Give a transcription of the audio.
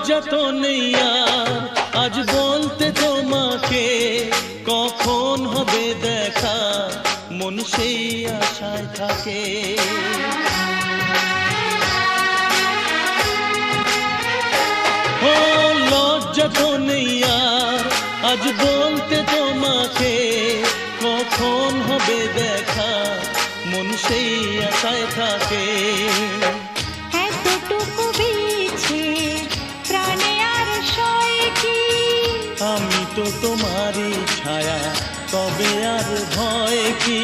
লজ্জা তো নেই আর আজ বলতে তোমাকে, কখন হবে দেখা মন সেই আশায় থাকে। ও লজ্জা তো নেই আর আজ বলতে তোমাকে, কখন হবে দেখা মন সেই আশায় থাকে। এতটুকু বিছে প্রাণে আর সয় কি, আমি তো তোমারই ছায়া, তবে আর ভয় কি।